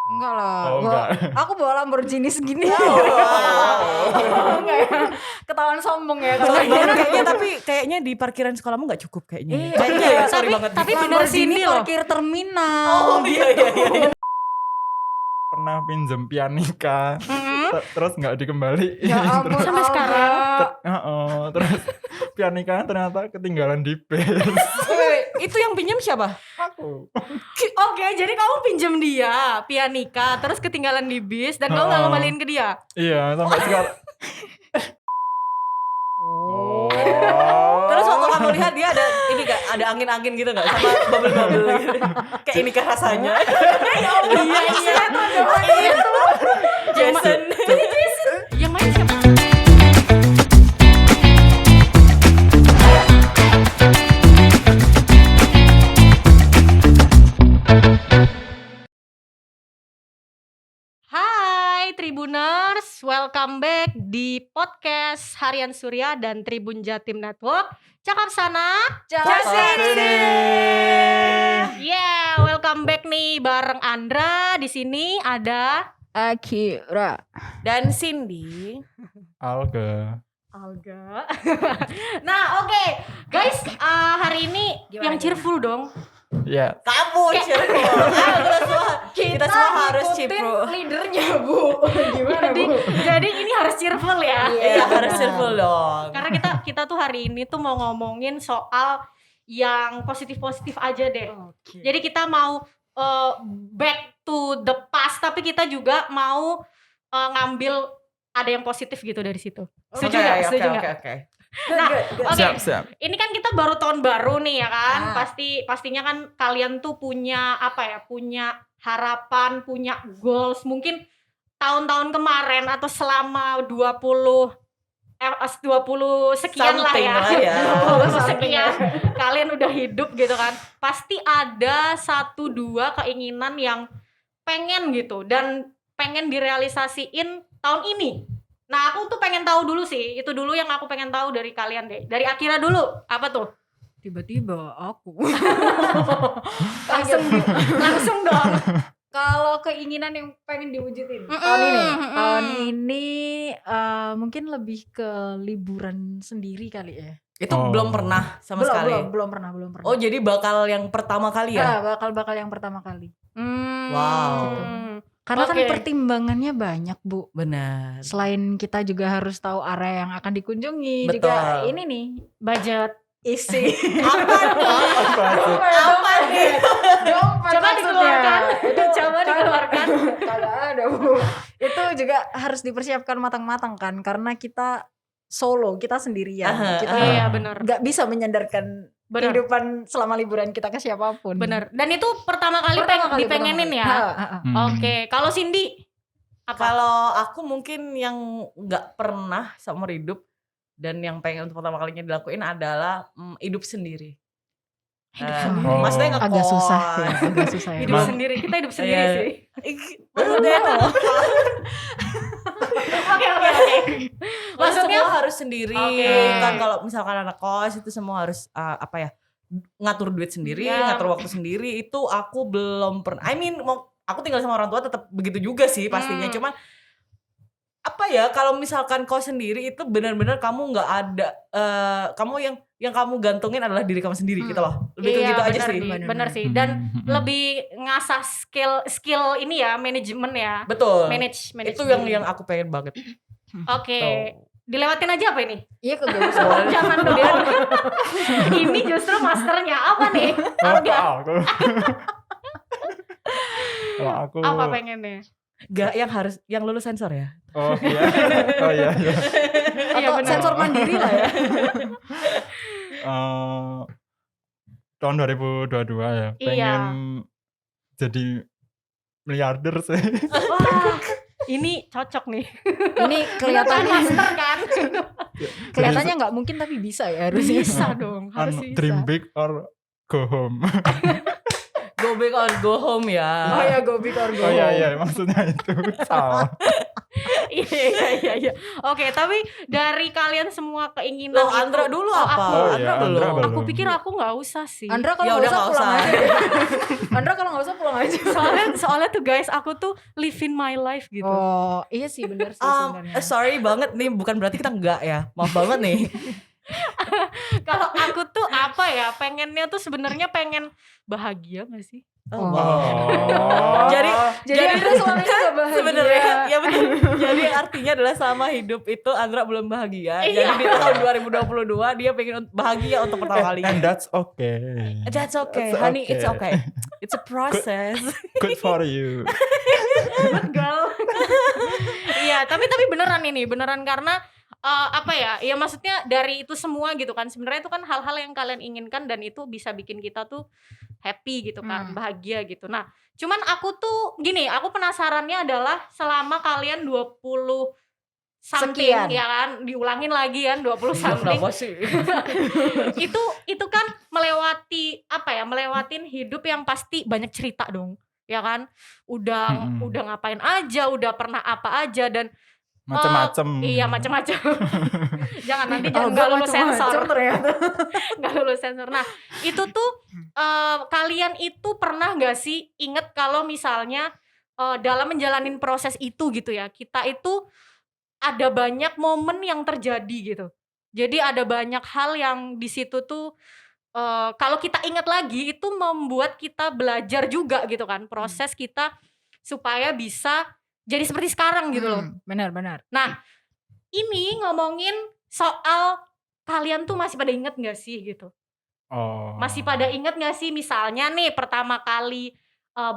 Enggak lah. Oh, enggak. Aku bawa Lamborghini segini. Enggak ya. Ketahuan sombong ya kalau Sorry ini. banget kayaknya, tapi kayaknya di parkiran sekolahmu gak cukup kayaknya. Iya. Kayaknya ya, sorry banget. tapi bener Lamborghini Cindy loh. parkir terminal. Oh iya. Pernah pinjem pianika. Terus nggak dikembaliin. Ya ampun, Sampai Alga. sekarang. Terus pianika ternyata ketinggalan di base. Itu yang pinjam siapa? Aku. Oke, jadi kamu pinjem dia pianika, terus ketinggalan di bis dan kamu nggak ngembaliin ke dia. Iya, sampai sekarang. Oh. Terus waktu kamu lihat dia ada ini gak? Ada angin-angin gitu gak? Sama bubble-bubble gitu. Kayak ini kah rasanya? Iya. Jason. Yang main siapa? Hai Tribuners, welcome back di podcast Harian Surya dan Tribun Jatim Network. Cakap sana, Cakap sini. yeah, welcome back nih bareng Andra. Di sini ada Akira. Dan Cindy. Alga. Alga. Nah, oke. Guys, hari ini yang cheerful dong. Ya, Kamu cheerful. Kita semua harus cheerful. Leadernya, Bu. Gimana, Bu? Jadi ini harus cheerful ya. Iya harus cheerful dong. Karena kita tuh hari ini tuh mau ngomongin soal yang positif-positif aja deh. Jadi kita mau back to the past, tapi kita juga mau ngambil ada yang positif gitu dari situ. Setuju nggak? Setuju nggak? Oke. Nah, oke. siap. Ini kan kita baru tahun baru nih ya kan. Ah. Pastinya kan kalian tuh punya apa ya? Punya harapan, punya goals. Mungkin tahun-tahun kemarin atau selama 20 sekian lah Something ya. lah ya. 20 sekian kalian udah hidup gitu kan. Pasti ada 1-2 keinginan yang pengen gitu dan pengen direalisasiin tahun ini. Nah, aku tuh pengen tahu dulu sih. Itu dulu yang aku pengen tahu dari kalian deh. Dari Akira dulu. Apa tuh? Tiba-tiba aku. Langsung dong. Kalau keinginan yang pengen diwujudin Mm-mm. tahun ini mungkin lebih ke liburan sendiri kali ya. Itu Oh. belum pernah sama sekali. Belum pernah. Oh jadi bakal yang pertama kali ya? Bakal yang pertama kali. Wow. Gitu. Karena kan Oke. pertimbangannya banyak, Bu. Benar. Selain kita juga harus tahu area yang akan dikunjungi, Betul. juga ini nih Budget. isi. Apa nih? Apa nih? Dompet Coba maksudnya. dikeluarkan. Itu Coba dikeluarkan. Kagak ada, Bu. Itu juga harus dipersiapkan matang-matang kan, karena kita solo, kita sendirian. Aha, Kita Iya, benar. nggak bisa menyandarkan Benar. kehidupan selama liburan kita ke siapapun. Benar. Dan itu pertama kali dipengenin ya. Oke, kalau Cindy apa? Kalau aku mungkin yang nggak pernah seumur hidup dan yang pengen untuk pertama kalinya dilakuin adalah hidup sendiri. sendiri. Maksudnya ngekos. Agak susah ya. Hidup Emang- sendiri. Kita hidup sendiri Iya. sih. Maksudnya Oke. maksudnya Maksudnya semua harus sendiri. Oke. Kan kalau misalkan anak kos itu semua harus apa ya? Ngatur duit sendiri, Ya. ngatur waktu sendiri. Itu aku belum pernah. Aku tinggal sama orang tua tetap begitu juga sih pastinya. Cuman apa ya, kalau misalkan kau sendiri itu benar-benar kamu nggak ada kamu yang kamu gantungin adalah diri kamu sendiri gitu loh. Lebih ke iya, gitu aja benar, sih. Benar sih. Dan lebih ngasah skill ini ya, manajemen ya. Betul. Manage Itu diri. yang aku pengen banget. Oke. Dilewatin aja apa ini? Iya, kagak bisa. Jangan dong. Ini justru masternya apa nih? Alga. Kalau aku Apa pengennya? Gak yang lulus sensor ya. Oh iya. Oh iya. Iya, Atau benar. sensor mandiri lah ya. Tahun 2022 ya. Iya. Pengen jadi miliarder sih. Wah, ini cocok nih. Ini Kelihatannya kelihatannya master kan? kelihatannya nggak mungkin tapi bisa ya harusnya. Bisa dong, harus bisa. Dream big or go home. Go big or go home ya. Oh ya, go big or go Oh iya home. iya maksudnya itu salah. Iya. Oke, tapi dari kalian semua keinginan Loh, Andra dulu apa? aku, Oh Andra iya, belum. Andra belum. aku pikir aku nggak usah sih. Andra kalau Ya nggak udah, usah nggak pulang usah. aja. Andra kalau nggak usah pulang aja. soalnya tuh guys, aku tuh living my life gitu. Oh iya sih bener sih sebenarnya. Sorry banget nih, bukan berarti kita enggak ya. Maaf banget nih. Kalau aku tuh apa ya, pengennya tuh sebenarnya pengen bahagia gak sih? Oh. Jadi Andra selama ini gak bahagia. sebenarnya ya betul. Jadi artinya adalah selama hidup itu Andra belum bahagia. Iya. Jadi di tahun 2022 dia pengen bahagia untuk pertama kalinya. And that's okay. That's okay, That's honey. It's okay. okay. It's a process. Good for you. Girl. Iya, tapi beneran ini, beneran karena apa ya? Ya maksudnya dari itu semua gitu kan. Sebenarnya itu kan hal-hal yang kalian inginkan dan itu bisa bikin kita tuh happy gitu kan, bahagia gitu. Nah, cuman aku tuh gini, aku penasarannya adalah selama kalian 20 something Sekian. ya kan, diulangin lagi kan 20 something. Kenapa sih? itu kan melewati apa ya, melewatin hidup yang pasti banyak cerita dong ya kan, udah ngapain aja, udah pernah apa aja dan Macem-macem. iya macam-macam. Jangan nanti Oh, nggak lulus macem-macem sensor ternyata. nggak lulus sensor. Nah itu tuh kalian itu pernah nggak sih inget kalau misalnya dalam menjalanin proses itu gitu ya, kita itu ada banyak momen yang terjadi gitu. Jadi ada banyak hal yang di situ tuh kalau kita ingat lagi itu membuat kita belajar juga gitu kan, proses kita supaya bisa jadi seperti sekarang gitu loh. Benar. Nah ini ngomongin soal kalian tuh masih pada inget gak sih gitu? Oh. Masih pada inget gak sih misalnya nih pertama kali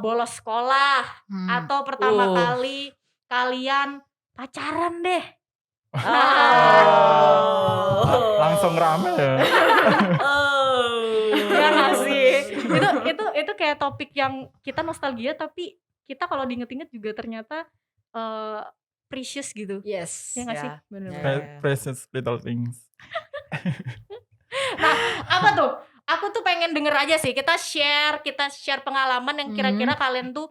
bolos sekolah atau pertama kali kalian pacaran deh. Langsung rame ya. Ya gak sih? Itu kayak topik yang kita nostalgia tapi kita kalau diinget-inget juga ternyata precious gitu. Yes. Ya gak sih? Ya. Bener-bener. Precious little things. Apa tuh? Aku tuh pengen denger aja sih. Kita share pengalaman yang kira-kira kalian tuh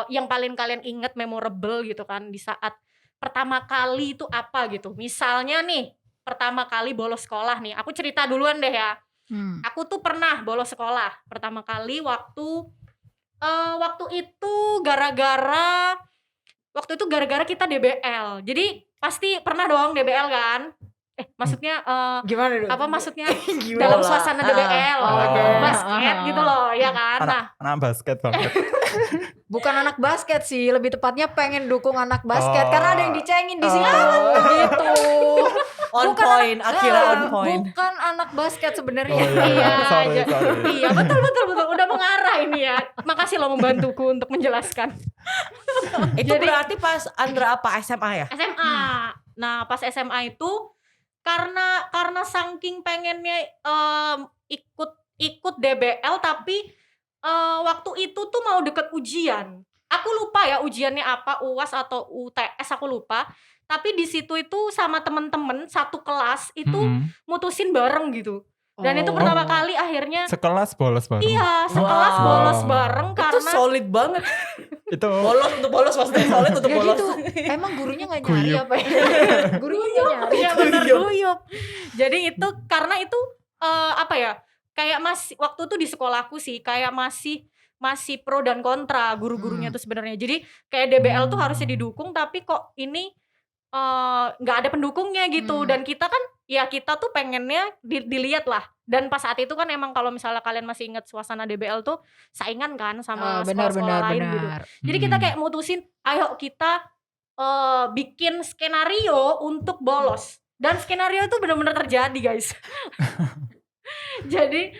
yang paling kalian inget memorable gitu kan di saat pertama kali itu apa gitu. Misalnya nih pertama kali bolos sekolah nih. Aku cerita duluan deh ya. Aku tuh pernah bolos sekolah pertama kali waktu itu gara-gara kita DBL. Jadi pasti pernah dong DBL kan? Maksudnya Gimana dong? apa maksudnya Gimana? dalam suasana DBL, basket Ah. gitu loh, ya kan? Nah, Anak basket banget. Bukan anak basket sih, lebih tepatnya pengen dukung anak basket Oh. karena ada yang dicengin di sini gitu. On Bukan point, Akira on Nah, point. Bukan anak basket sebenarnya. Oh iya. Sorry. iya betul udah mengarah ini ya. Makasih lo membantuku untuk menjelaskan. Itu berarti pas Andra apa SMA ya? SMA. Nah, pas SMA itu karena saking pengennya ikut DBL tapi waktu itu tuh mau deket ujian. Aku lupa ya ujiannya apa, UAS atau UTS aku lupa. Tapi di situ itu sama temen-temen satu kelas itu mutusin bareng gitu. Dan itu pertama kali akhirnya Sekelas bolos bareng. iya, sekelas Wow. bolos bareng Itu karena solid banget. Itu Bolos untuk bolos maksudnya, solid untuk Ya bolos. gitu. Emang gurunya nggak nyari Guyup. apa ya? Gurunya nggak nyari. Iya bener guyup. Jadi itu karena itu apa ya? Kayak masih waktu itu di sekolahku sih kayak masih pro dan kontra guru-gurunya tuh sebenarnya. Jadi kayak DBL tuh harusnya didukung tapi kok ini nggak ada pendukungnya gitu. Dan kita kan ya kita tuh pengennya dilihat lah. Dan pas saat itu kan emang kalau misalnya kalian masih ingat suasana DBL tuh saingan kan sama sekolah-sekolah lain gitu. Jadi kita kayak mutusin ayo kita bikin skenario untuk bolos. Dan skenario itu benar-benar terjadi guys. Jadi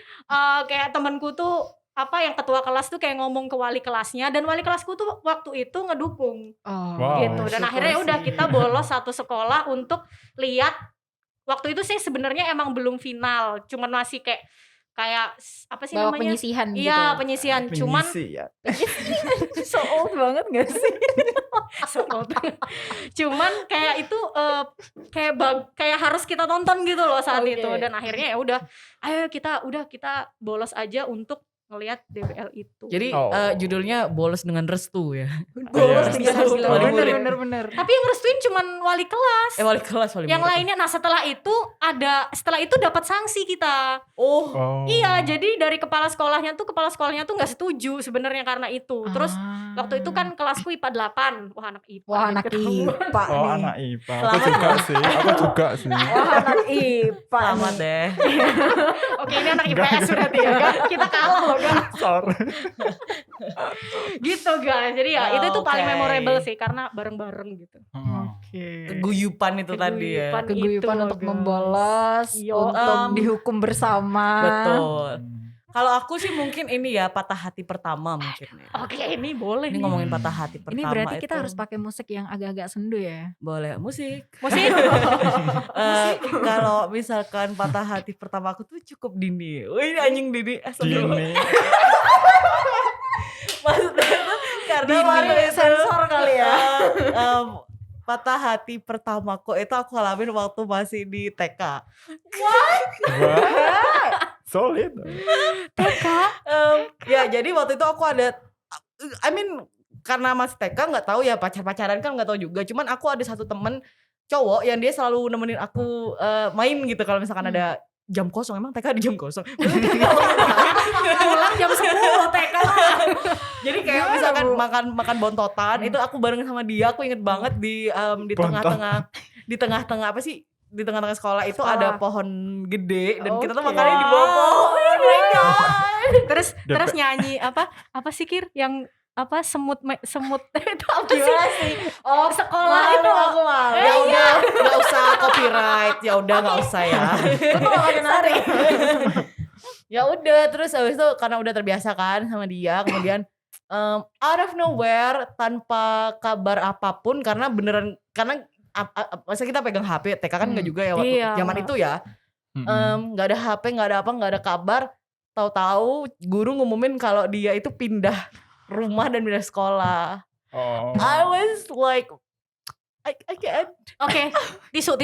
kayak temanku tuh apa yang ketua kelas tuh kayak ngomong ke wali kelasnya dan wali kelasku tuh waktu itu ngedukung Wow. gitu. Dan akhirnya udah kita bolos satu sekolah untuk lihat. Waktu itu sih sebenarnya emang belum final, cuman masih kayak apa sih Bawa namanya? penyisihan gitu. Iya, penyisihan. Cuman ya. So old banget gak sih? so old. Cuman kayak itu kayak harus kita tonton gitu loh saat Oke. itu. Dan akhirnya ya udah, ayo kita bolos aja untuk ngelihat DBL itu. Jadi Oh. judulnya bolos dengan restu ya. Bolos Iya. 3 bulan. Wali murid. Bener. Tapi yang ngerestuin cuman wali kelas. Wali kelas wali Yang murid. lainnya, nah setelah itu dapat sanksi kita. Oh, Oh. Iya, jadi dari kepala sekolahnya tuh nggak setuju sebenarnya karena itu. Terus waktu itu kan kelasku IPA 8. Wah, anak IPA. Wah, nih anak ketemu. IPA Oh, nih. anak IPA. Aku Selamat juga loh. sih. Aku juga sih. Wah, anak IPA selamat nih. deh. Oke, ini anak IPS berarti ya. Gak, kita kalah loh, gak. Sorry. Gitu guys. Jadi ya itu tuh paling Oke. memorable sih karena bareng-bareng gitu. Keguyupan itu tadi ya. Keguyupan Itu, untuk guys. membolos, Iya. untuk dihukum bersama. Betul. Kalau aku sih mungkin ini ya patah hati pertama mungkin ya. Oke, ini boleh Ini nih. ngomongin patah hati pertama. Ini berarti kita itu harus pakai musik yang agak-agak sendu ya. boleh musik. Musik. Kalau misalkan patah hati pertama aku tuh cukup dini. Wih, ini anjing dini. Astagfirullah. Gini. Maksudnya tuh karena Dini. waktu itu, Sensor kali ya. em, patah hati pertamaku itu aku alamin waktu masih di TK. Wah. Solid. Ya jadi waktu itu aku ada, karena masih TK nggak tahu ya, pacaran kan nggak tahu juga. Cuman aku ada satu temen cowok yang dia selalu nemenin aku main gitu kalau misalkan ada jam kosong. Emang TK ada jam kosong? Pulang jam 10 TK. Jadi kayak Gimana, misalkan Bu? makan bontotan itu aku bareng sama dia. Aku inget banget di tengah-tengah apa sih, di tengah-tengah sekolah itu Sekolah. ada pohon gede dan kita tuh Oke. makannya di bawah pohon. Oh my God. Terus nyanyi apa sih Kir yang apa semut itu apa sih? Gimana sih? Oh, Sekolah malu, itu. aku malu. Ya udah, nggak usah copyright. Ya udah nggak usah ya. Itu gak pakai nari. Ya udah, terus habis itu karena udah terbiasa kan sama dia, kemudian out of nowhere tanpa kabar apapun, karena masa kita pegang HP TK kan nggak juga ya waktu Iya. zaman itu ya. Nggak ada HP, nggak ada apa, nggak ada kabar. Tahu-tahu guru ngumumin kalau dia itu pindah rumah dan pindah sekolah. Oh. I was like, I can't. Oke, tisu.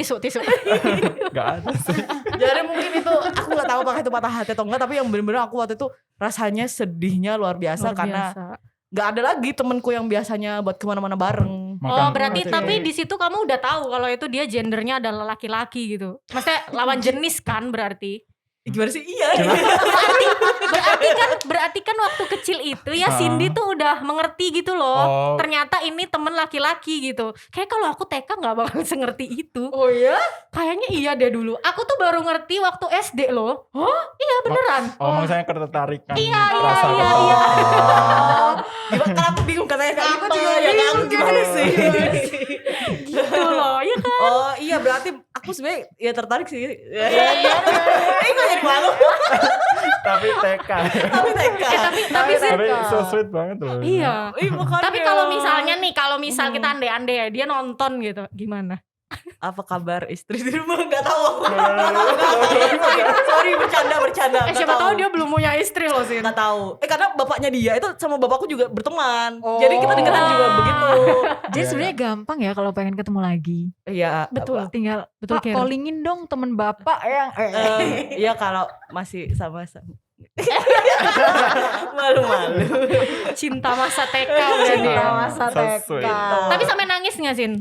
Gak ada sih. Jadi mungkin itu aku nggak tahu apakah itu patah hati atau enggak, tapi yang bener-bener aku waktu itu rasanya sedihnya luar biasa karena nggak ada lagi temenku yang biasanya buat kemana-mana bareng. Oh, berarti Oke. tapi di situ kamu udah tahu kalau itu dia gendernya adalah laki-laki gitu. Maksudnya lawan jenis kan berarti. Gimana sih? Iya. Berarti kan waktu kecil itu ya Ah. Cindy tuh udah mengerti gitu loh. Oh. Ternyata ini temen laki-laki gitu. Kayak kalau aku TK nggak bakal sengerti itu. Oh iya? Kayaknya iya deh dulu. Aku tuh baru ngerti waktu SD loh. Hah? Iya beneran. Oh, maksudnya ketertarikan. Iya, rasa iya. ketertarikan. Gimana? Kan aku bingung katanya kayak Aku gitu, juga ya kan? bingung, Gimana sih? Gitu loh. Ya kan. Oh iya, berarti aku sebenarnya ya tertarik sih. Ini kok jadi malu? Tapi TK. Tapi TK. Tapi sih. Tapi so sweet banget loh. Iya. Ih, makanya. Tapi kalau misalnya nih, kalau misal kita andai-andai ya, dia nonton gitu, gimana? apa kabar istri di rumah? Gak tahu. Sorry, bercanda. Siapa tahu dia belum punya istri loh sih. Nggak tahu. Karena bapaknya dia itu sama bapakku juga berteman. Oh. Jadi kita dengeran juga begitu. Jadi sebenarnya gampang ya kalau pengen ketemu lagi. Iya. Betul. Tinggal Betul, Pak, Kira. callingin dong temen bapak yang Iya kalau masih sama-sama. Malu-malu. Cinta masa TK Cinta berarti ya. masa So TK. sweet. Tapi sampai nangis gak Sin?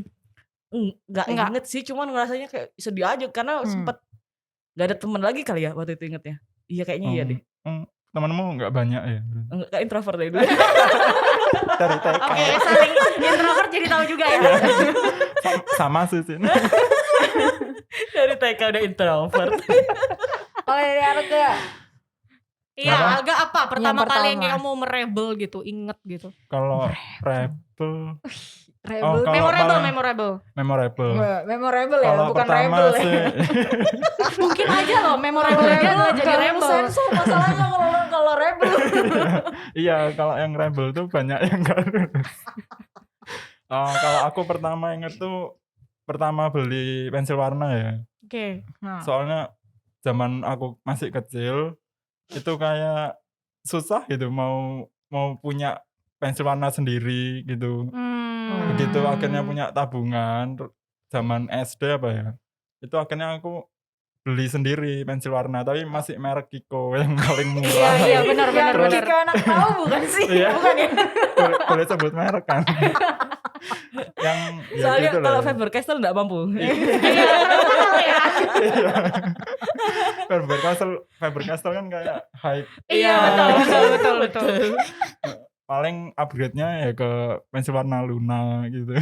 Nggak Enggak. inget sih, cuman ngerasanya kayak sedih aja karena sempet gak ada temen lagi kali ya waktu itu ingetnya. Iya kayaknya iya deh. Temanmu gak banyak ya? Enggak introvert deh dulu. Dari TK. Oke, saling introvert jadi tahu juga ya. Sama sih Sin. Dari TK udah introvert. Kalau dari Arga, Iya, Apa? agak apa? Pertama Yang kali yang pertama. kamu merebel gitu, inget gitu. Kalau rebel, rebel, kalau Memorable. memorable. memorable ya, Kalau bukan pertama rebel ya. sih, Mungkin aja loh memorable dia adalah jadi Kamu rebel. sensor masalahnya kalau rebel. iya kalau yang rebel tuh banyak yang gak lulus. Kalau aku pertama inget tuh pertama beli pensil warna ya. Oke. Soalnya zaman aku masih kecil itu kayak susah gitu mau punya pensil warna sendiri gitu. Begitu akhirnya punya tabungan zaman SD apa ya, itu akhirnya aku beli sendiri pensil warna tapi masih merek Kiko yang paling murah. Iya benar. Kiko enak tahu bukan sih? Iya. Bukan ya? boleh sebut merek kan. Yang ya Soalnya gitu kalau loh. Faber-Castell enggak mampu. Iya, mahal ya. Iya. Faber-Castell kan kayak high, Iya, betul. paling upgrade-nya ya ke pensil warna Luna gitu.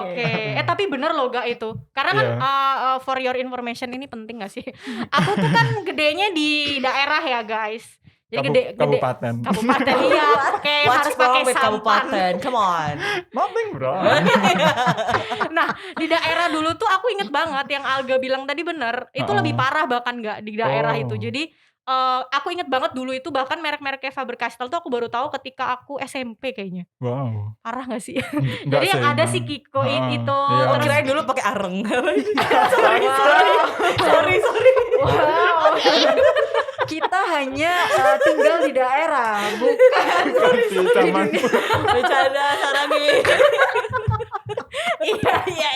Oke. Tapi bener loh gak itu. Karena kan Iya. for your information ini penting gak sih? Aku tuh kan gedenya di daerah ya guys. Jadi gede Kabupaten. kabupaten iya. Kayak harus What's pakai wrong with sampan. kabupaten? Come on. Nothing bro. Nah di daerah dulu tuh aku inget banget yang Alga bilang tadi bener. Itu lebih parah bahkan gak di daerah itu. Jadi aku inget banget dulu itu bahkan merek-merek kayak Faber-Castell tuh aku baru tau ketika aku SMP kayaknya. Wow. Parah gak sih? Enggak Jadi yang sih, ada emang. si Kiko itu. Iya. Oh, Terus kirain dulu pakai areng. Sorry. Wow. Kita hanya tinggal di daerah, bukan Ganti zaman. Bercanda Saragi. Iya.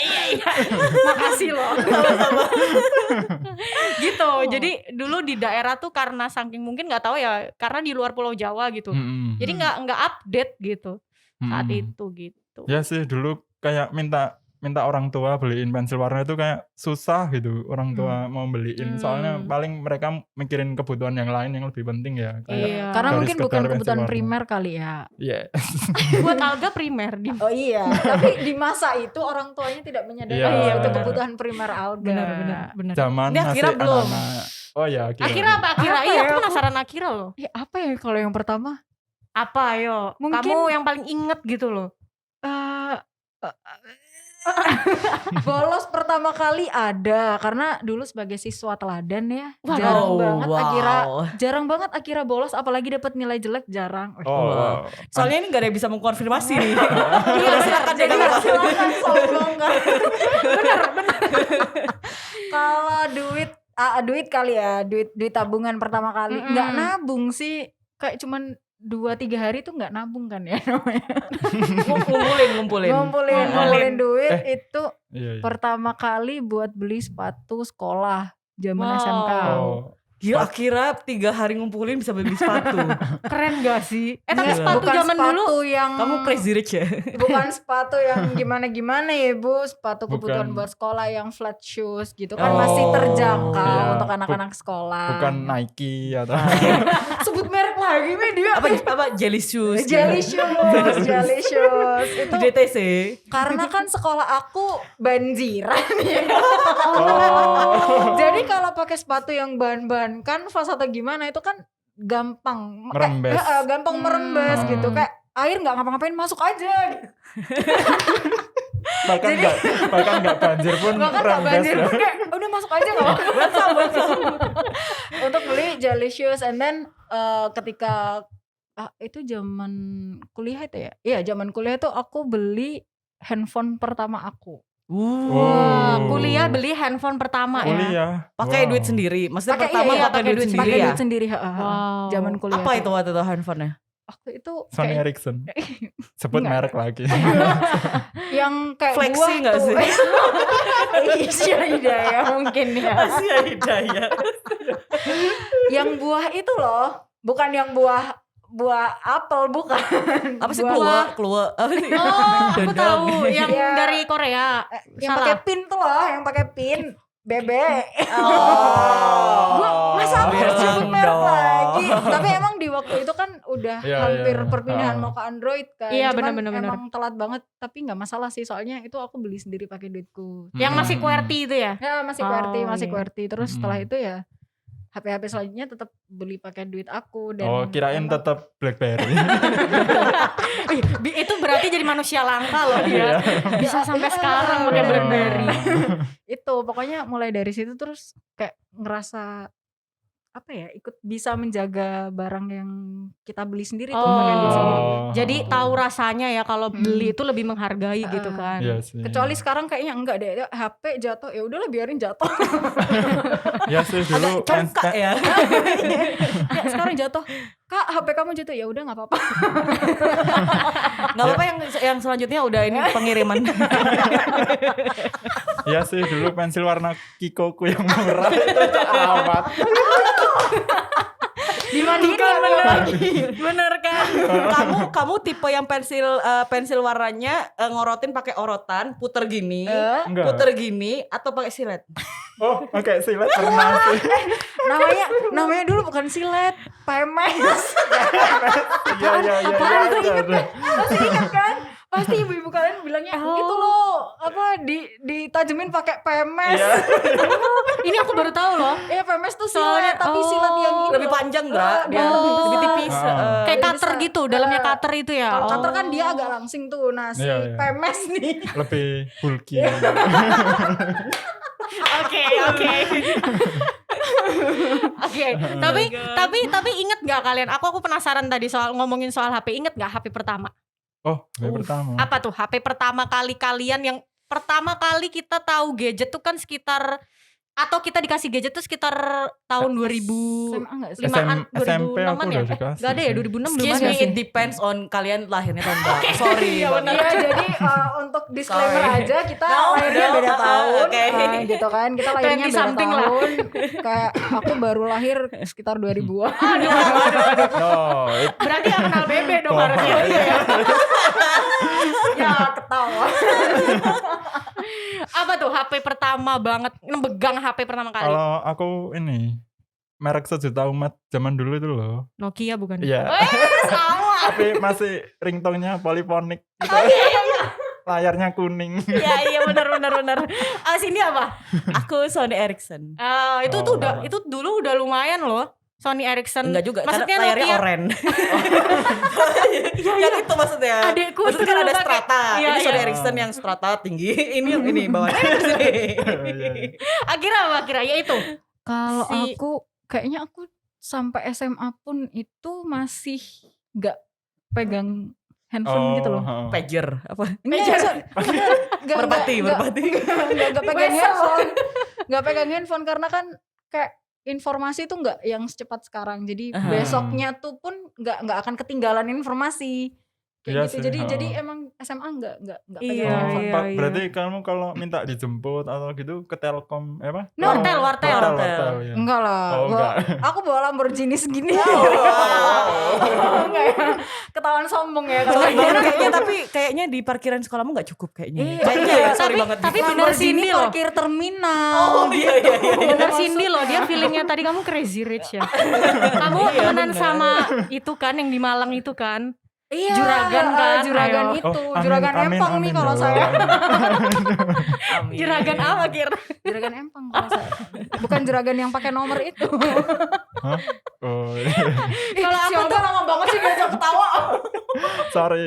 Makasih loh. Gitu. Jadi dulu di daerah tuh karena saking mungkin nggak tahu ya, karena di luar Pulau Jawa gitu. Jadi nggak update gitu saat itu gitu. Ya sih dulu kayak minta orang tua beliin pensil warna itu kayak susah gitu orang tua mau beliin, soalnya paling mereka mikirin kebutuhan yang lain yang lebih penting ya kayak Iya. karena Dari mungkin sekedar bukan pensil kebutuhan warna. primer kali ya. Iya. Buat Alga primer di. Oh iya, tapi di masa itu orang tuanya tidak menyadari Iya, itu benar. kebutuhan primer Alga. Benar. Zaman Ini masih Akira belum? anak-anak. Oh ya Akira. Akira apa? Akira. Apa Iya, ya? aku penasaran Akira loh. Ya apa ya kalau yang pertama? Apa yo? Mungkin- Kamu yang paling inget gitu loh. Bolos pertama kali ada karena dulu sebagai siswa teladan ya. Wow. Jarang banget Akira bolos, apalagi dapat nilai jelek jarang. Oh. Soalnya ini gak ada yang bisa mengkonfirmasi nih. Iya, silakan jadi jaga waktu. silakan sombong kan. Bener. Kalau duit kali ya, duit tabungan pertama kali nggak nabung sih, kayak cuman 2-3 hari tuh nggak nabung kan ya namanya. Ngumpulin duit itu Iya. pertama kali buat beli sepatu sekolah zaman Wow. SMK. Oh. Gila, kira 3 hari ngumpulin bisa beli sepatu. Keren gak sih? Tapi Nggak, sepatu bukan zaman dulu sepatu yang Kamu crazy rich ya? bukan sepatu yang gimana-gimana ya Bu, sepatu kebutuhan Bukan. buat sekolah yang flat shoes gitu kan, Oh, masih terjangkau iya. untuk anak-anak sekolah. Bukan Nike atau Sebut merek lagi media. Apa jelly shoes? Jelly shoes itu DTC. karena kan sekolah aku banjiran ya. Oh. Jadi kalau pakai sepatu yang bahan-bahan kanvas atau gimana itu kan gampang Merembes. gampang merembes Hmm. gitu, kayak air nggak ngapa-ngapain masuk aja. bahkan nggak banjir pun Bahkan nggak rembes banjir ya. pun kayak udah masuk aja nggak apa-apa. Untuk beli jelly shoes, and then ketika itu zaman kuliah itu ya, iya zaman kuliah tuh aku beli handphone pertama aku. Wah, Oh. kuliah beli handphone pertama ya. Kuliah. Pakai Wow. duit sendiri. Maksudnya Pakai- pertama iya, pakai duit sendiri Pakai ya? duit sendiri, Wow. zaman kuliah. Apa tuh. itu waktu itu handphonenya? Waktu itu Sony kayak Ericsson. Sebut Enggak. merek lagi. yang kayak Flexi buah nggak tuh. sih? Iya Hidayah mungkin ya. Asia Hidayah. Yang buah itu loh, bukan yang buah apel, bukan. Apa sih Buah- keluar? Apa sih? Oh, aku Dodol. tahu yang Iya. dari Korea. Yang Salah. pakai pin tuh loh, yang pakai pin. Bebek. Oh. Masa aku harus sebut Bilang merek dong. lagi? Tapi emang di waktu itu kan udah Iya, hampir iya. perpindahan mau ke Android kan. Iya, Cuman benar. emang telat banget, tapi nggak masalah sih, soalnya itu aku beli sendiri pakai duitku. Yang masih Hmm. QWERTY itu ya? Ya masih Oh, QWERTY, iya. Terus setelah Hmm. itu ya HP selanjutnya tetap beli pakai duit aku dan Oh, kirain emang- tetap BlackBerry. Itu berarti jadi manusia langka loh Iya. ya. Bisa sampai sekarang pakai Bener. BlackBerry. itu pokoknya mulai dari situ terus kayak ngerasa apa ya, ikut bisa menjaga barang yang kita beli sendiri tuh pakai duit sendiri. Jadi tahu rasanya ya kalau beli itu lebih menghargai gitu kan. Iya sih. Kecuali sekarang kayaknya enggak deh, HP jatuh ya udahlah biarin jatuh. Ya sih dulu Agak congkak ya. Ya, sekarang jatuh Kak HP kamu jatuh, ya udah nggak apa-apa. Nggak apa-apa yang selanjutnya udah ini pengiriman. Iya sih, dulu pensil warna Kikoku yang murah itu amat. Dimandikan bener kan? Kamu tipe yang pensil warnanya ngorotin pakai orotan, puter gini, Enggak. puter gini, atau pakai silet? Oh, pakai silet pernah sih. Namanya dulu bukan silet, PMS. Iya. Masih ingat kan? Pasti ibu-ibu kalian bilangnya itu loh apa ditajemin pakai PMS. Iya. Ini aku baru tahu loh. Iya PMS tuh Soalnya- silet, tapi silet yang ini Lebih loh. panjang nggak? Dia Oh. lebih tipis. Kayak Bisa. cutter gitu, dalamnya cutter itu ya. Kalau Oh. cutter kan dia agak langsing tuh. Nah si Iya. PMS nih. Lebih bulky. Oke. Oke, tapi inget nggak kalian? Aku penasaran tadi soal ngomongin soal HP. Inget nggak HP pertama? Oh, yang pertama. Apa tuh HP pertama kali kalian yang pertama kali kita tahu gadget tuh kan sekitar atau kita dikasih gadget tuh sekitar tahun 2000 SMA enggak sih? limaan, SMP 2006-an aku ya? udah dikasih. Gak ada ya 2006 belum Excuse ada me, sih. it depends on kalian lahirnya tahun berapa. Sorry. banget. Iya jadi untuk disclaimer Sorry. aja kita No, lahirnya no, beda tahun oke. gitu kan. Kita lahirnya 20 beda something lah. tahun. Kayak aku baru lahir sekitar 2000-an. No, Berarti gak kenal Bebe dong Oh, harusnya. iya. Ya ketawa. Apa tuh HP pertama banget, megang HP pertama kali? Kalau aku ini merek sejuta umat zaman dulu itu loh. Nokia bukan? Iya. Sama. Tapi masih ringtone-nya polifonik gitu. Iya. Layarnya kuning. Iya benar. Sini apa? Aku Sony Ericsson. Itu Oh, tuh udah sama. itu dulu udah lumayan loh. Sony Ericsson. Enggak juga, Maksudnya karena layarnya Nokia. oranye. Yang itu maksudnya. Adekku Maksudnya tuh kan dulu ada pakai. strata. Iya, Ini Sony iya. Ericsson yang strata tinggi. Ini bawahnya sini. Akhirnya apa? Akhirnya ya itu. Kalau Si- aku kayaknya aku sampai SMA pun itu masih nggak pegang handphone gitu loh. heeh. Pager apa? Nggak Merpati. nggak pegang handphone. Nggak pegang handphone karena kan kayak informasi tuh nggak yang secepat sekarang. Jadi Aha. besoknya tuh pun nggak akan ketinggalan informasi. Kayak Iya gitu. sih, Jadi heeh. emang SMA nggak pegang Iya, handphone. iya. Berarti kamu kalau minta dijemput atau gitu ke Telkom apa? No. Wartel. Ya. Enggak lah. Oh, enggak. Aku bawa Lamborghini segini. Wow. Enggak ya. Ketahuan sombong ya kalau Sorry ini. banget kayaknya, tapi kayaknya di parkiran sekolahmu gak cukup kayaknya. Iya. Kayaknya ya, sorry Tapi- banget. tapi nih. bener Lamborghini Cindy loh. parkir terminal. Oh iya. Bener Cindy loh, dia feelingnya tadi kamu crazy rich ya. Kamu Iya, temenan bener. sama itu kan yang di Malang itu kan. Iya, Juragan kan, juragan ayo. itu, Oh, juragan amin, empang nih amin, kalau ya saya. Allah. Amin. Juragan apa kira? Juragan empang kalau saya. Bukan juragan yang pakai nomor itu. Hah? Oh, Kalau aku Siapa tuh lama banget sih diajak ketawa. sorry.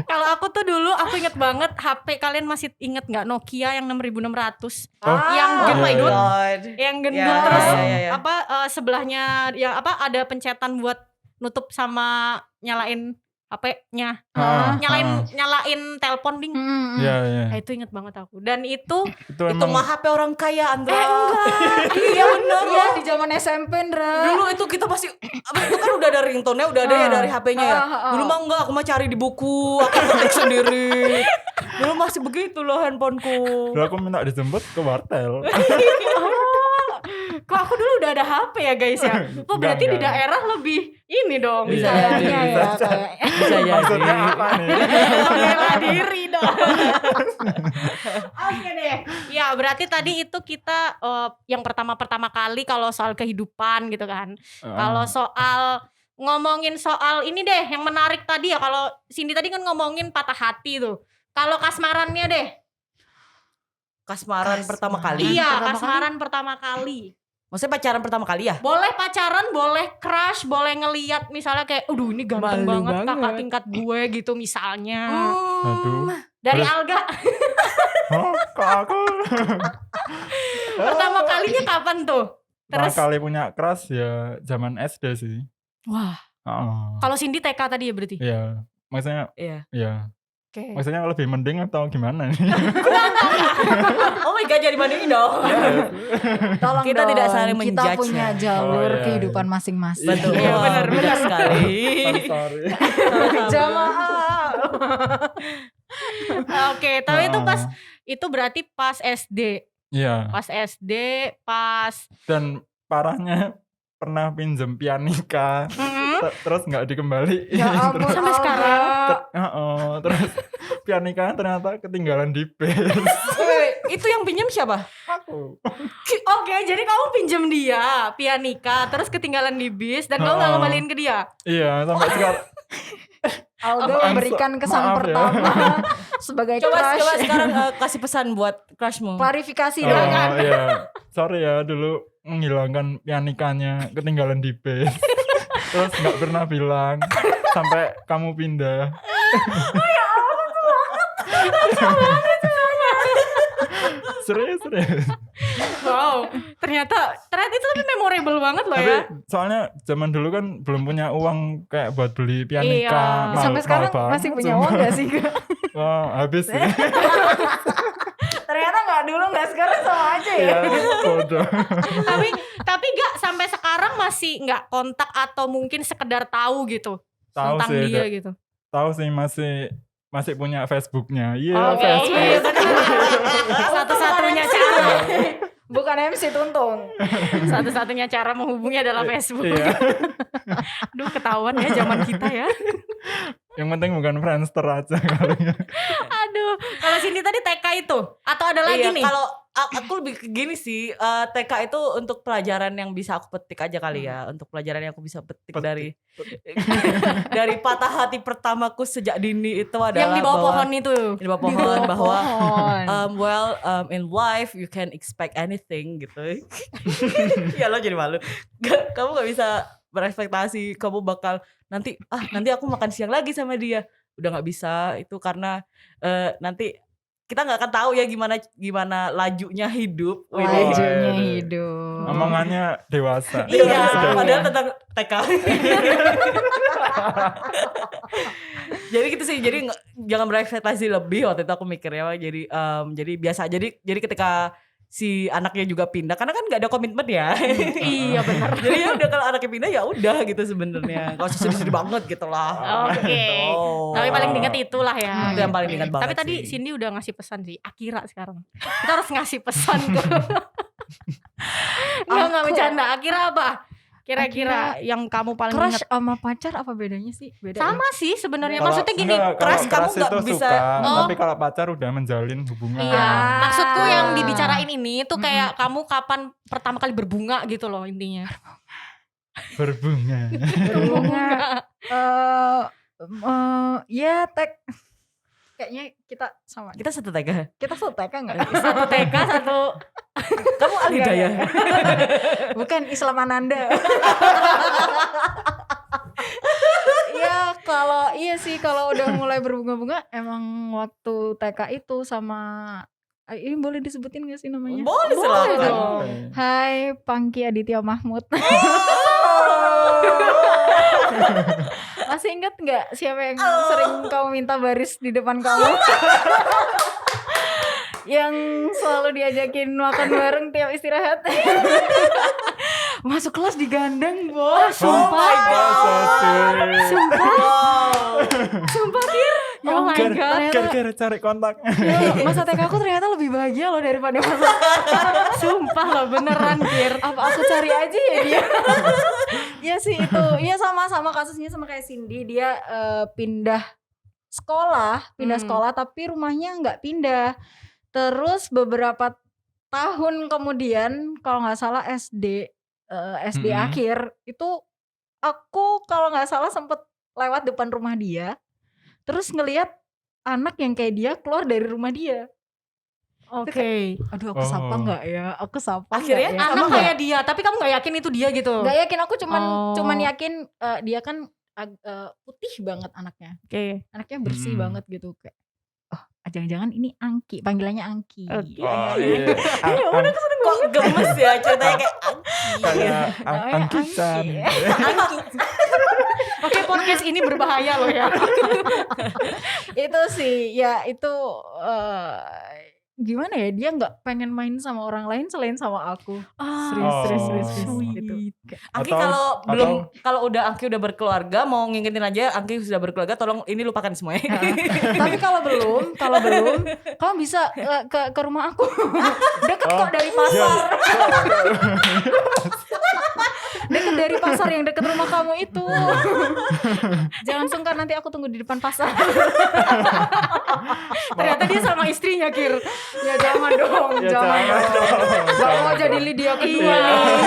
kalau aku tuh dulu aku inget banget HP kalian masih inget nggak Nokia yang 6600 Oh, yang Oh my Iya, iya. god. yang gendut Ya, terus ya. sebelahnya yang ada pencetan buat nutup sama nyalain HP-nya. Ah, Nyalain telepon ding. Iya, iya. Nah, itu inget banget aku. Dan itu Itu Itu emang mah HP orang kaya, Andra. Iya benar. Iya di zaman SMP, Ndra. Dulu itu kita masih itu kan udah ada ringtone-nya, udah ada ya dari HP-nya ya. Dulu mah enggak, aku mah cari di buku, aku ketik sendiri. Dulu masih begitu loh handphoneku. dulu aku minta dijemput ke wartel. kok aku dulu udah ada HP ya guys ya. Kok berarti di Enggak. daerah lebih ini dong. Bisa Kayaknya jadi, ya, bisa kayaknya. Bisa Maksudnya jadi. apa nih? Bela diri dong. Oke deh. Ya berarti tadi itu kita yang pertama kali kalau soal kehidupan gitu kan. Kalau soal ngomongin soal ini deh yang menarik tadi ya, kalau Cindy tadi kan ngomongin patah hati tuh. Kalau kasmarannya deh. Kasmaran pertama kali. Iya, pertama kasmaran pertama kali. Maksudnya pacaran pertama kali ya? Boleh pacaran, boleh crush, boleh ngeliat misalnya kayak aduh ini ganteng Malu banget kakak banget. tingkat gue gitu misalnya. Aduh. Dari Boleh. Alga. Oh, kok aku Pertama kalinya kapan tuh? pertama Terus kali punya crush ya zaman SD sih. wah, Oh. kalau Cindy TK tadi ya berarti. Iya, maksudnya Iya. ya Oke. Maksudnya lebih mending atau gimana nih? Oh my god, jadi bandingin dong. Tolong Kita dong, tidak saling kita menjudge punya ya. jalur Oh, iya, kehidupan masing-masing. Betul. Iya, Wah, benar, bijak benar. sekali. I'm sorry. Jamaah. Oke, tapi itu pas Heeh. itu berarti pas SD. Iya. Pas SD, pas Dan parahnya pernah pinjem pianika, terus nggak dikembaliin. Ya ampun, Terus, Sampai sekarang. terus pianika ternyata ketinggalan di base. Itu yang pinjam siapa? Aku. Oke, jadi kamu pinjem dia pianika, terus ketinggalan di bis dan kamu nggak Oh. ngembaliin ke dia. Iya, sampai sekarang. Aldo I'm memberikan kesan maaf ya. pertama sebagai Coba crush. sekarang kasih pesan buat crushmu. Klarifikasi Oh, dong. iya. Sorry ya, dulu menghilangkan pianikanya ketinggalan di base. Terus nggak pernah bilang sampai kamu pindah. Serius. Wow, ternyata itu tapi memorable banget loh Tapi ya. soalnya zaman dulu kan belum punya uang kayak buat beli pianika. Iya. Sampai sekarang masih punya uang gak sih? Wah, habis sih. Ternyata gak dulu gak sekarang sama aja ya. Iya, bodoh. tapi gak sampai sekarang masih nggak kontak atau mungkin sekedar tahu gitu Tahu tentang sih, dia gitu. tahu sih masih punya Facebooknya. Iya, Oke, Facebook. iya benar. Satu-satunya cara. Bukan MC Tuntung. Satu-satunya cara menghubungi adalah Facebook. Iya. Aduh, ketahuan ya zaman kita ya. Yang penting bukan Friendster aja kali ya. Aduh, kalau Cindy tadi TK itu atau ada lagi Iya, nih? kalau aku lebih ke gini sih, TK itu untuk pelajaran yang bisa aku petik aja kali ya, untuk pelajaran yang aku bisa petik dari dari patah hati pertamaku sejak dini itu adalah yang di bawah bahwa- pohon itu. di bawah Di pohon bawah bahwa pohon. in life you can expect anything gitu. Ya lo jadi malu. Kamu gak bisa berekspektasi kamu bakal nanti aku makan siang lagi sama dia. Udah nggak bisa itu karena nanti kita nggak akan tahu ya gimana lajunya hidup. Lajunya Wih. hidup. Omongannya dewasa. Iya, Dewasa. padahal tentang TK. Jadi gitu sih. Jadi jangan berekspektasi lebih waktu itu aku mikirnya. Jadi biasa. Jadi ketika si anaknya juga pindah karena kan nggak ada komitmen ya. Iya benar. Jadi ya udah kalau anaknya pindah ya udah gitu sebenarnya. Gak usah sedih-sedih banget gitu lah. Oke. Gitu. Tapi paling diingat itulah ya. Itu yang paling diingat banget Tapi tadi sih. Cindy udah ngasih pesan sih, Akira sekarang. Kita harus ngasih pesan ke Enggak Aku- bercanda. Akira apa? Kira-kira yang kamu paling Crush ingat? sama pacar apa bedanya sih? Beda ya? Sama sih sebenarnya. Kalau- Maksudnya gini, enggak, kalau crush kamu crush nggak itu bisa- suka, Oh. tapi kalau pacar udah menjalin hubungan. iya. Ah. Maksudku yang dibicarain ini tuh kayak kamu kapan pertama kali berbunga gitu loh intinya. Berbunga. Berbunga. Ya kayaknya kita sama. Kita satu TK. Kita setek enggak? Satu TK, satu Kamu Alhidayah. Bukan Islam Ananda. Ya kalau udah mulai berbunga-bunga emang waktu TK itu sama ini boleh disebutin gak sih namanya? Boleh silakan. dong. Hai Pangki Aditya Mahmud. Masih ingat nggak siapa yang sering kamu minta baris di depan kamu? Yang selalu diajakin makan bareng tiap istirahat. Masuk kelas digandeng, Bos. Oh my god. Sumpah, Kir. Oh my Ger, god. ger, cari kontak. Ya, masa TK aku ternyata lebih bahagia loh daripada masa. Sumpah loh beneran Kir. Apa aku cari aja ya dia? Iya sih itu. Iya sama kasusnya sama kayak Cindy. Dia pindah sekolah tapi rumahnya nggak pindah. Terus beberapa tahun kemudian kalau nggak salah SD akhir itu aku kalau nggak salah sempet lewat depan rumah dia. Terus ngelihat anak yang kayak dia keluar dari rumah dia. Oke. Aduh aku sapa Oh. nggak ya? Aku sapa Akhirnya nggak ya? Anak kayak dia, tapi kamu gak yakin itu dia gitu. Gak yakin, aku cuman Oh. yakin dia kan putih banget anaknya. Oke. Anaknya bersih banget gitu kayak. Oh, jangan-jangan ini Angki, panggilannya Angki. Oke. Oh iya. Kok gemes ya ceritanya kayak Kayak Namanya Angki-chan. Angki. Oke, podcast ini berbahaya loh ya. Itu sih ya itu gimana ya, dia nggak pengen main sama orang lain selain sama aku. Serius Oh. gitu. Angki Atau- kalau udah Angki udah berkeluarga, mau ngingetin aja Angki sudah berkeluarga, tolong ini lupakan semuanya. Tapi kalau belum, kamu bisa ke rumah aku. Deket kok dari pasar. Deket dari pasar yang deket rumah kamu itu. Jangan sungkan, nanti aku tunggu di depan pasar. Ternyata dia sama istrinya, Kir. Ya jangan dong, Ya, jangan jangan dong. dong. Gak mau jadi Lydia kedua Iya. nih.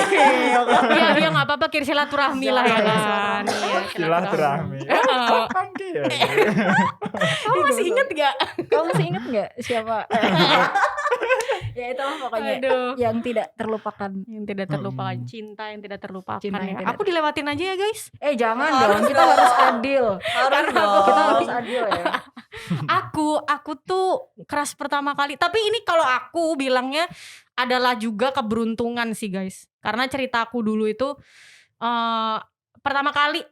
Iya, iya nggak apa-apa, Kir, silaturahmi lah ya kan. Iya, Silaturahmi. Angki ya. Kamu masih inget gak? Kamu masih inget nggak siapa? Ya itu lah pokoknya Aduh. yang tidak terlupakan. Yang tidak terlupakan, cinta yang tidak terlupakan Cinta yang ya. tidak Aku dilewatin aja ya guys. Jangan Harus dong, kita dong. harus adil. Harus Kita dong. harus adil ya. Aku tuh keras pertama kali. Tapi ini kalau aku bilangnya adalah juga keberuntungan sih guys. Karena ceritaku dulu itu pertama kali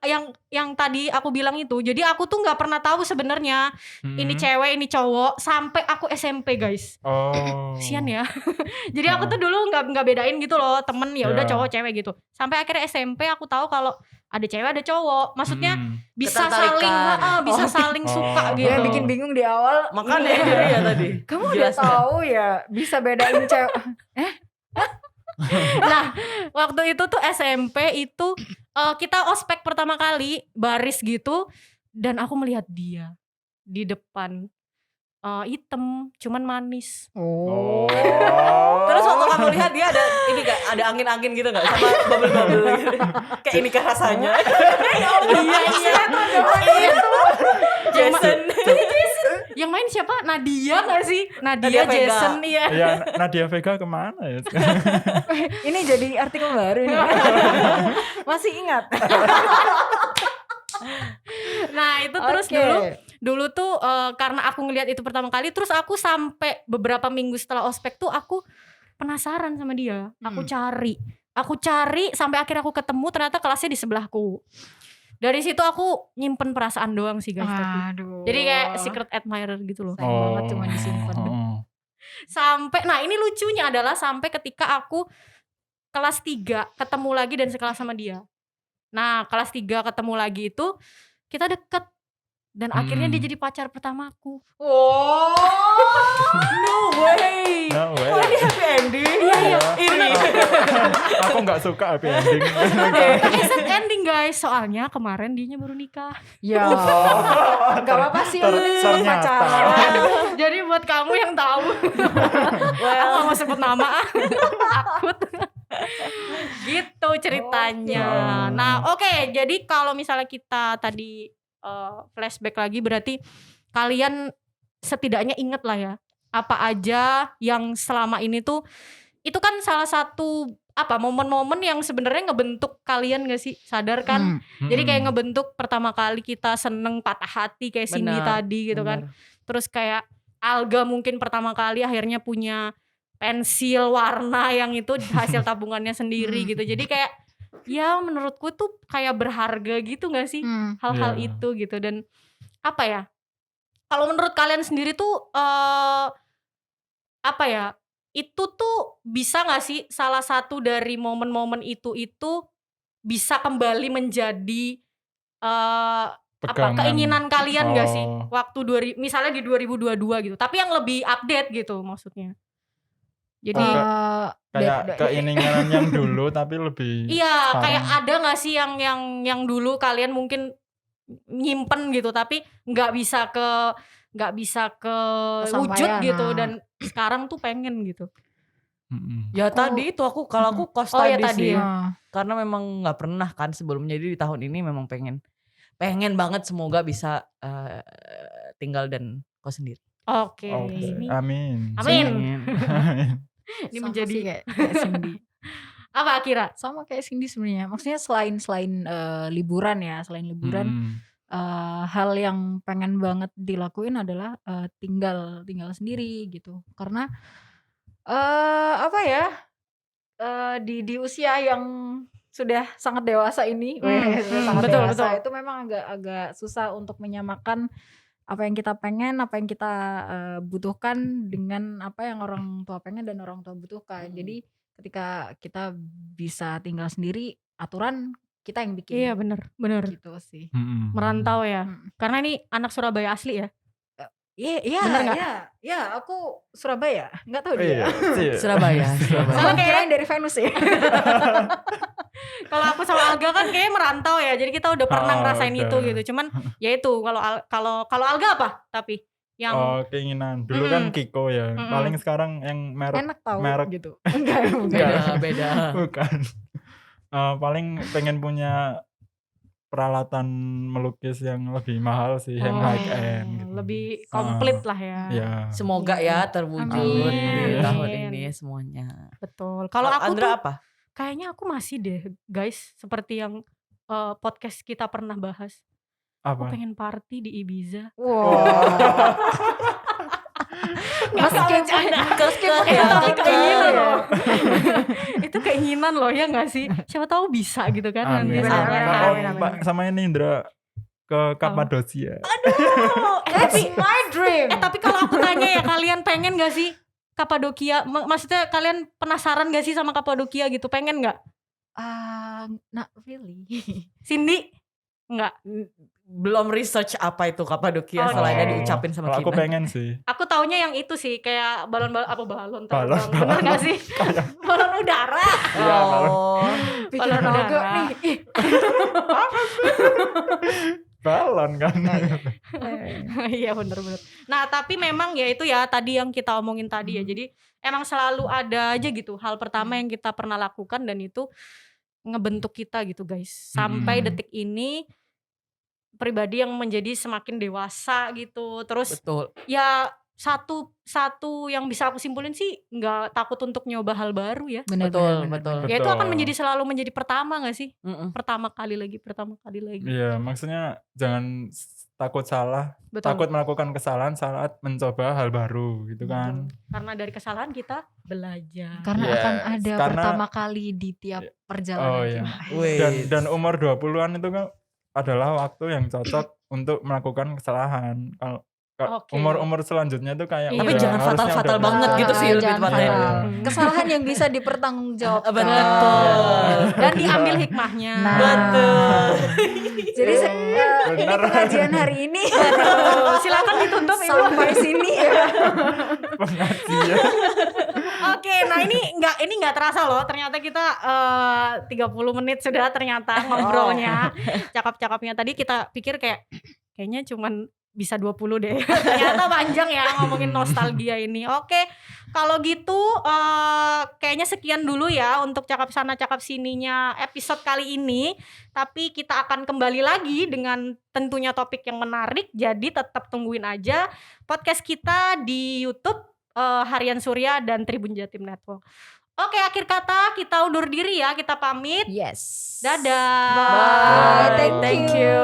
yang tadi aku bilang itu. Jadi aku tuh nggak pernah tahu sebenarnya ini cewek ini cowok sampai aku SMP guys. Oh. Kasian ya. Jadi aku tuh dulu nggak bedain gitu loh, temen ya udah Ya. cowok cewek gitu. Sampai akhirnya SMP aku tahu kalau ada cewek ada cowok. Maksudnya bisa Ketertarikan. saling bisa saling suka Oh. gitu. Dia bikin bingung di awal. Makanya Ini dia ya tadi. kamu udah Jelaskan. tahu ya bisa bedain cewek. Nah, waktu itu tuh SMP itu kita ospek pertama kali baris gitu dan aku melihat dia di depan hitam, cuman manis. Oh. Terus waktu kamu lihat dia ada ini gak? Ada angin-angin gitu gak? Sama bubble-bubble gitu. Kayak ini kah rasanya? Iya. Jason. Yang main siapa? Nadia gak sih? Nadia, Nadia Vega. Jason iya. Ya, Nadia Vega kemana ya? Ini jadi artikel baru nih. Masih ingat? Nah, itu terus Oke. dulu tuh karena aku ngelihat itu pertama kali, terus aku sampai beberapa minggu setelah ospek tuh aku penasaran sama dia. Aku cari sampai akhirnya aku ketemu, ternyata kelasnya di sebelahku. Dari situ aku nyimpen perasaan doang sih guys. Tapi. Aduh. Jadi kayak secret admirer gitu loh. Sayang banget cuma disimpan. Sampai, nah ini lucunya adalah sampai ketika aku kelas 3 ketemu lagi dan sekelas sama dia. Nah kelas 3 ketemu lagi itu kita deket. Dan akhirnya dia jadi pacar pertamaku. Oh, no way. No way. Kok ini happy ending? Iya. Ini. Aku nggak suka happy ending. Tapi sad ending guys, soalnya kemarin dianya baru nikah. Ya. Gak apa-apa sih lu Ternyata. pacaran. Jadi buat kamu yang tahu, aku gak mau sebut nama, takut. Gitu ceritanya. Oh. Nah oke, jadi kalau misalnya kita tadi flashback lagi, berarti kalian setidaknya inget lah ya apa aja yang selama ini tuh, itu kan salah satu momen-momen yang sebenarnya ngebentuk kalian gak sih, sadar kan? Jadi kayak ngebentuk pertama kali kita seneng patah hati kayak Cindy Benar, tadi gitu kan. Terus kayak Alga mungkin pertama kali akhirnya punya pensil warna yang itu hasil tabungannya sendiri gitu. Jadi kayak ya menurutku tuh kayak berharga gitu gak sih hal-hal Iya. itu gitu. Dan apa ya, kalau menurut kalian sendiri tuh itu tuh bisa gak sih salah satu dari momen-momen itu bisa kembali menjadi Pegangan. keinginan kalian gak sih Oh. waktu misalnya di 2022 gitu, tapi yang lebih update gitu maksudnya. Jadi Kayak keinginan yang dulu tapi lebih iya, sekarang. kayak ada gak sih yang dulu kalian mungkin nyimpen gitu tapi nggak bisa ke wujud Kesampaian, gitu, nah. dan sekarang tuh pengen gitu. Ya tadi itu kalau aku kos Oh, ya tadi tadi sih. ya. Karena memang nggak pernah kan sebelumnya, jadi di tahun ini memang pengen banget semoga bisa tinggal dan kos sendiri. Oke, Oke. ini Amin. Amin. Ini sama menjadi sih kayak Cindy. apa Akira? Sama kayak Cindy sebenarnya. Maksudnya selain liburan ya, selain liburan hal yang pengen banget dilakuin adalah tinggal sendiri gitu. Karena apa ya? Di usia yang sudah sangat dewasa ini, sudah sangat betul, dewasa betul. itu memang agak susah untuk menyamakan apa yang kita pengen, apa yang kita butuhkan dengan apa yang orang tua pengen dan orang tua butuhkan. Jadi ketika kita bisa tinggal sendiri, aturan kita yang bikin. Iya bener. Gitu sih. Merantau ya. Mm. Karena ini anak Surabaya asli ya. Iya, Bener nggak? iya, aku Surabaya, nggak tahu Iya, dia. sih. Surabaya. Sama Soalnya kirain dari Venus ya. Kalau aku sama Alga kan kayaknya merantau ya. Jadi kita udah pernah ngerasain udah. itu gitu. Cuman ya itu kalau Alga apa? Tapi yang Keinginan. Dulu kan Kiko ya. Paling sekarang yang Enak tahu merek gitu. Enggak, bukan. Beda. bukan. Paling pengen punya peralatan melukis yang lebih mahal sih, yang high end gitu. lebih komplit lah ya. Ya. Semoga ya terwujud Amin. di tahun ini semuanya. Betul. Kalau aku Andra tuh apa? kayaknya aku masih deh guys, seperti yang podcast kita pernah bahas. Aku Apa? pengen party di Ibiza. Wow. Skip ya. tapi keinginan ya. loh. Itu keinginan loh ya nggak sih? Siapa tahu bisa gitu kan nanti Amin. suatu Amin. hari. Amin. Pak, sama ini Indra ke Kapadosia. That's my dream. Tapi kalau aku tanya ya, kalian pengen gak sih Kapadokia? Maksudnya kalian penasaran gak sih sama Kapadokia gitu? Pengen gak? Not really. Cindy? Enggak. Belum research apa itu Kapadokia selain yang diucapin sama Kalau aku Kinan. pengen sih. Aku taunya yang itu sih, kayak balon Balon, terbang. Bener gak sih? Balon udara. Iya, Oh. Pikiran Balon Olga udara. nih. Balon kan. Iya bener-bener. Nah tapi memang ya itu ya tadi yang kita omongin tadi ya. Jadi emang selalu ada aja gitu hal pertama yang kita pernah lakukan dan itu ngebentuk kita gitu guys. Sampai detik ini pribadi yang menjadi semakin dewasa gitu. Terus Betul. ya satu yang bisa aku simpulin sih nggak takut untuk nyoba hal baru ya. Bener. Betul. Ya itu akan selalu menjadi pertama nggak sih? Mm-mm. Pertama kali lagi. Iya, maksudnya jangan takut salah, Betul. takut melakukan kesalahan saat mencoba hal baru gitu kan. Betul. Karena dari kesalahan kita belajar. Karena Yes, akan ada karena- pertama kali di tiap perjalanan Oh, iya. kita. Wih. Dan umur 20-an itu kan adalah waktu yang cocok untuk melakukan kesalahan. Kalau Oke. umur selanjutnya tuh kayak Iya. Tapi udah, jangan harusnya fatal-fatal udah banget bisa. gitu sih lebih Jangan tepatnya. fatal. Iya. Kesalahan yang bisa dipertanggungjawabkan. Betul. Dan diambil hikmahnya. Nah. Betul. Jadi ini Benar. pengajian hari ini Silakan ditutup Ibu. sampai sini ya. Pengajian. Oke, nah ini nggak terasa loh. Ternyata kita 30 menit sudah ternyata ngobrolnya. Cakap-cakapnya tadi kita pikir kayaknya cuman bisa 20 deh. Ternyata panjang ya ngomongin nostalgia ini. Oke, kalau gitu kayaknya sekian dulu ya untuk cakap sana cakap sininya episode kali ini. Tapi kita akan kembali lagi dengan tentunya topik yang menarik. Jadi tetap tungguin aja podcast kita di YouTube Harian Surya dan Tribun Jatim Network. Oke, akhir kata kita undur diri ya, kita pamit. Yes. Dadah. Bye. Thank you.